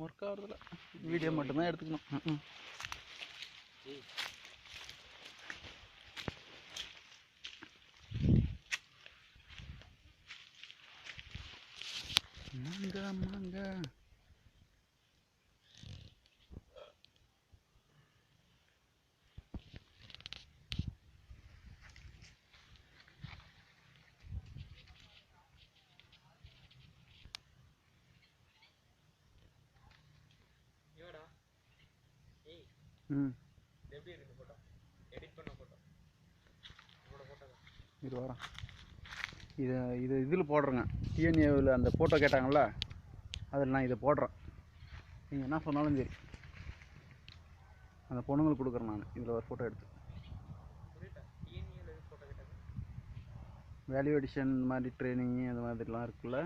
Work ஆகுறதில்ல, video மட்டும்தான் எடுத்துக்கணும். மாங்க இது வரேன். இது இதில் போடுறேங்க. டிஎன்ஏவில் அந்த ஃபோட்டோ கேட்டாங்கள்ல, அதில் நான் இதை போடுறேன். நீங்கள் என்ன சொன்னாலும் சரி, அந்த பொண்ணுங்களுக்கு கொடுக்குறேன். நான் இதில் ஒரு ஃபோட்டோ எடுத்து வேல்யூ எடிஷன் இந்த மாதிரி ட்ரைனிங்கு அந்த மாதிரிலாம் இருக்குல்ல,